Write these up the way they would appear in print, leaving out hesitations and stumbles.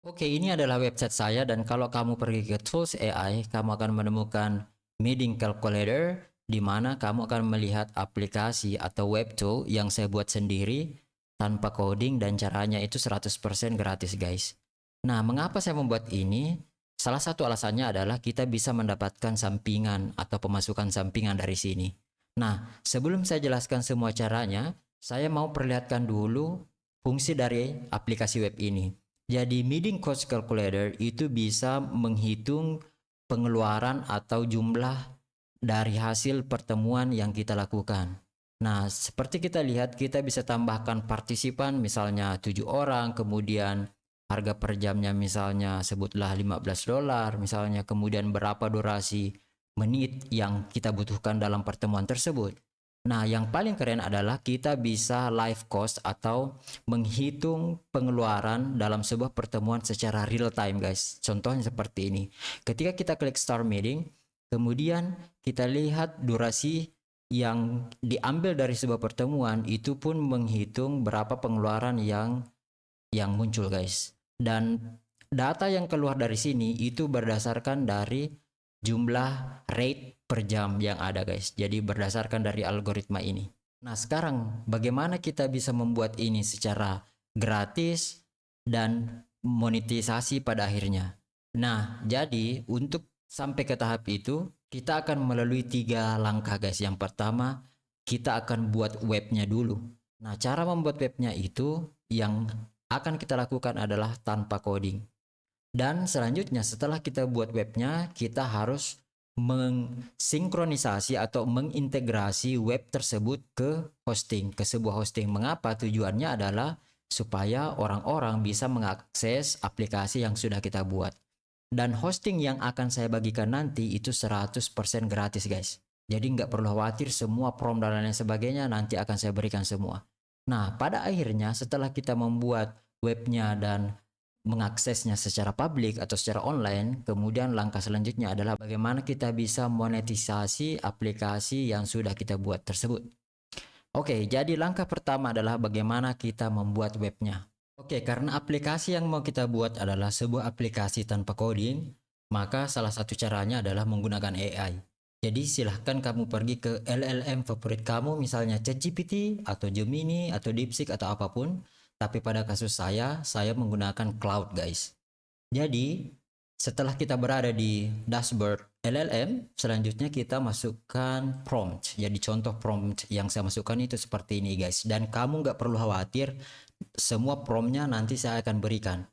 Oke, ini adalah website saya dan kalau kamu pergi ke Tools AI, kamu akan menemukan Meeting Calculator di mana kamu akan melihat aplikasi atau web tool yang saya buat sendiri tanpa coding dan caranya itu 100% gratis, guys. Nah, mengapa saya membuat ini? Salah satu alasannya adalah kita bisa mendapatkan sampingan atau pemasukan sampingan dari sini. Nah, sebelum saya jelaskan semua caranya, saya mau perlihatkan dulu fungsi dari aplikasi web ini. Jadi meeting cost calculator itu bisa menghitung pengeluaran atau jumlah dari hasil pertemuan yang kita lakukan. Nah, seperti kita lihat kita bisa tambahkan partisipan misalnya 7 orang, kemudian harga per jamnya misalnya sebutlah $15 misalnya, kemudian berapa durasi menit yang kita butuhkan dalam pertemuan tersebut. Nah, yang paling keren adalah kita bisa live cost atau menghitung pengeluaran dalam sebuah pertemuan secara real time, guys. Contohnya seperti ini. Ketika kita klik start meeting, kemudian kita lihat durasi yang diambil dari sebuah pertemuan itu pun menghitung berapa pengeluaran yang muncul, guys. Dan data yang keluar dari sini itu berdasarkan dari jumlah rate per jam yang ada, guys. Jadi berdasarkan dari algoritma ini. Nah, sekarang bagaimana kita bisa membuat ini secara gratis dan monetisasi pada akhirnya. Nah, jadi untuk sampai ke tahap itu, kita akan melalui 3 langkah, guys. Yang pertama, kita akan buat webnya dulu. Nah, cara membuat webnya itu yang akan kita lakukan adalah tanpa coding. Dan selanjutnya setelah kita buat webnya, kita harus mensinkronisasi atau mengintegrasi web tersebut ke hosting, ke sebuah hosting. Mengapa? Tujuannya adalah supaya orang-orang bisa mengakses aplikasi yang sudah kita buat. Dan hosting yang akan saya bagikan nanti itu 100% gratis, guys. Jadi nggak perlu khawatir semua prompt dan lain sebagainya nanti akan saya berikan semua. Nah, pada akhirnya setelah kita membuat webnya dan mengaksesnya secara publik atau secara online, kemudian langkah selanjutnya adalah bagaimana kita bisa monetisasi aplikasi yang sudah kita buat tersebut. Oke, jadi langkah pertama adalah bagaimana kita membuat webnya. Oke, karena aplikasi yang mau kita buat adalah sebuah aplikasi tanpa coding, maka salah satu caranya adalah menggunakan AI. Jadi silahkan kamu pergi ke LLM favorit kamu, misalnya ChatGPT atau Gemini atau DeepSeek atau apapun. Tapi pada kasus saya menggunakan cloud, guys. Jadi setelah kita berada di dashboard LLM, selanjutnya kita masukkan prompt. Jadi contoh prompt yang saya masukkan itu seperti ini, guys. Dan kamu nggak perlu khawatir, semua promptnya nanti saya akan berikan.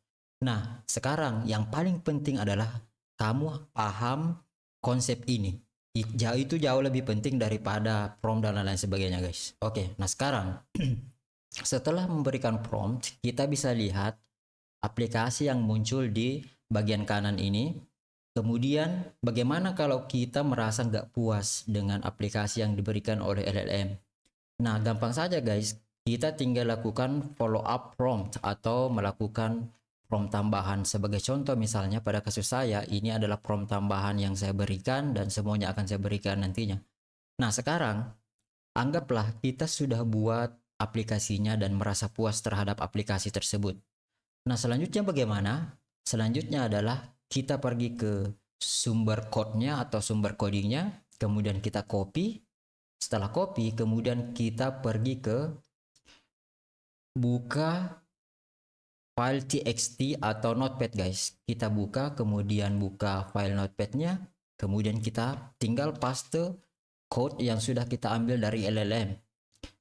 Nah, sekarang yang paling penting adalah kamu paham konsep ini. Itu jauh lebih penting daripada prompt dan lain-lain sebagainya, guys. Oke, nah sekarang setelah memberikan prompt, kita bisa lihat aplikasi yang muncul di bagian kanan ini. Kemudian bagaimana kalau kita merasa nggak puas dengan aplikasi yang diberikan oleh LLM? Nah, gampang saja, guys. Kita tinggal lakukan follow up prompt atau melakukan prompt tambahan. Sebagai contoh misalnya pada kasus saya, ini adalah prompt tambahan yang saya berikan dan semuanya akan saya berikan nantinya. Nah, sekarang anggaplah kita sudah buat aplikasinya dan merasa puas terhadap aplikasi tersebut. Nah, selanjutnya bagaimana? Selanjutnya adalah kita pergi ke sumber code-nya atau sumber codingnya, kemudian kita copy. Setelah copy, kemudian kita pergi ke buka file txt atau notepad, guys. Kita buka, kemudian buka file notepad-nya, kemudian kita tinggal paste code yang sudah kita ambil dari LLM.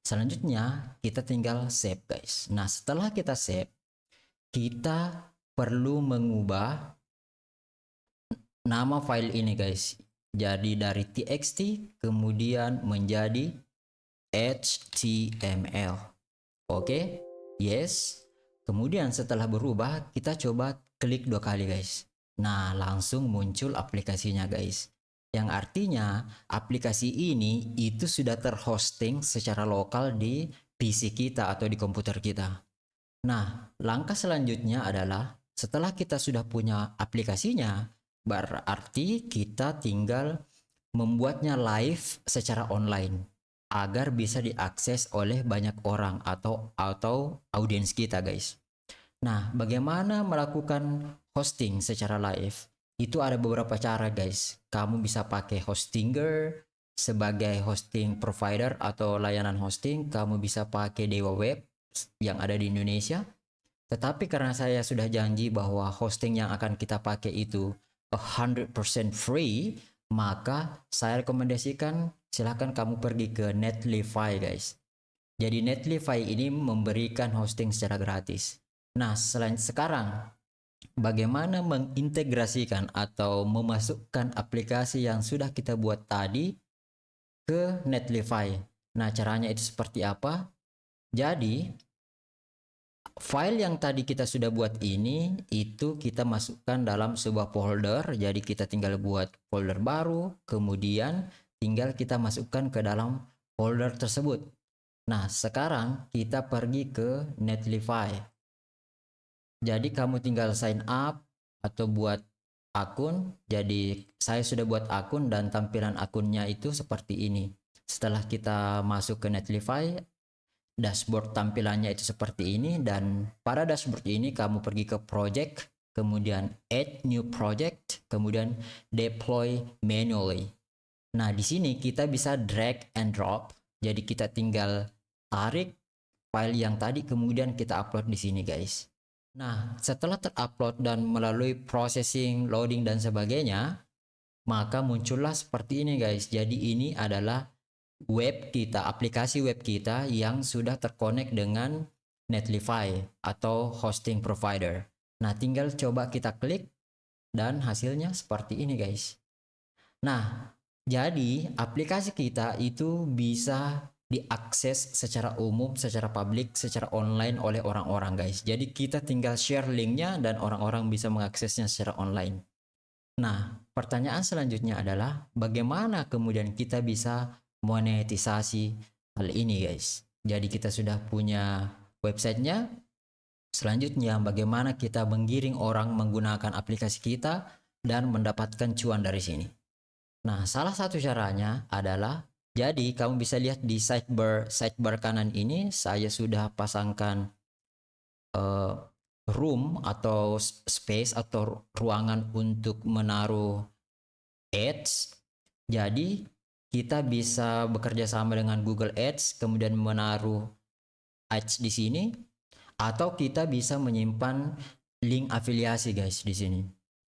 Selanjutnya, kita tinggal save, guys. Nah, setelah kita save, kita perlu mengubah nama file ini, guys. Jadi dari txt kemudian menjadi HTML. Oke, yes. Kemudian setelah berubah, kita coba klik 2 kali, guys. Nah, langsung muncul aplikasinya, guys. Yang artinya aplikasi ini itu sudah terhosting secara lokal di PC kita atau di komputer kita. Nah, langkah selanjutnya adalah setelah kita sudah punya aplikasinya, berarti kita tinggal membuatnya live secara online agar bisa diakses oleh banyak orang atau audiens kita, guys. Nah, bagaimana melakukan hosting secara live? Itu ada beberapa cara, guys. Kamu bisa pakai Hostinger sebagai hosting provider atau layanan hosting. Kamu bisa pakai Dewa Web yang ada di Indonesia. Tetapi karena saya sudah janji bahwa hosting yang akan kita pakai itu 100% free, maka saya rekomendasikan silahkan kamu pergi ke Netlify, guys. Jadi Netlify ini memberikan hosting secara gratis. Nah, selain sekarang, bagaimana mengintegrasikan atau memasukkan aplikasi yang sudah kita buat tadi ke Netlify? Nah, caranya itu seperti apa? Jadi, file yang tadi kita sudah buat ini, itu kita masukkan dalam sebuah folder. Jadi kita tinggal buat folder baru, kemudian tinggal kita masukkan ke dalam folder tersebut. Nah, sekarang kita pergi ke Netlify. Jadi kamu tinggal sign up atau buat akun. Jadi saya sudah buat akun dan tampilan akunnya itu seperti ini. Setelah kita masuk ke Netlify, dashboard tampilannya itu seperti ini, dan pada dashboard ini kamu pergi ke project, kemudian add new project, kemudian deploy manually. Nah, di sini kita bisa drag and drop. Jadi kita tinggal tarik file yang tadi kemudian kita upload di sini, guys. Nah, setelah terupload dan melalui processing, loading dan sebagainya, maka muncullah seperti ini, guys. Jadi ini adalah web kita, aplikasi web kita yang sudah terkonek dengan Netlify atau hosting provider. Nah, tinggal coba kita klik dan hasilnya seperti ini, guys. Nah, jadi aplikasi kita itu bisa diakses secara umum, secara publik, secara online oleh orang-orang, guys. Jadi kita tinggal share linknya dan orang-orang bisa mengaksesnya secara online. Nah, pertanyaan selanjutnya adalah bagaimana kemudian kita bisa monetisasi hal ini, guys. Jadi kita sudah punya websitenya. Selanjutnya, bagaimana kita menggiring orang menggunakan aplikasi kita dan mendapatkan cuan dari sini. Nah, salah satu caranya adalah, jadi kamu bisa lihat di sidebar kanan ini, saya sudah pasangkan room atau space atau ruangan untuk menaruh ads. Jadi kita bisa bekerja sama dengan Google Ads, kemudian menaruh ads di sini, atau kita bisa menyimpan link afiliasi, guys, di sini.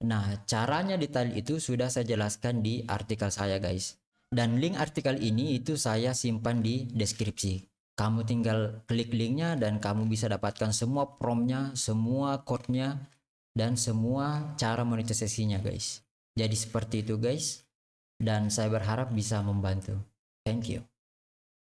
Nah, caranya detail itu sudah saya jelaskan di artikel saya, guys. Dan link artikel ini itu saya simpan di deskripsi. Kamu tinggal klik linknya dan kamu bisa dapatkan semua promptnya, semua code-nya, dan semua cara monetisasinya, guys. Jadi seperti itu, guys. Dan saya berharap bisa membantu. Thank you.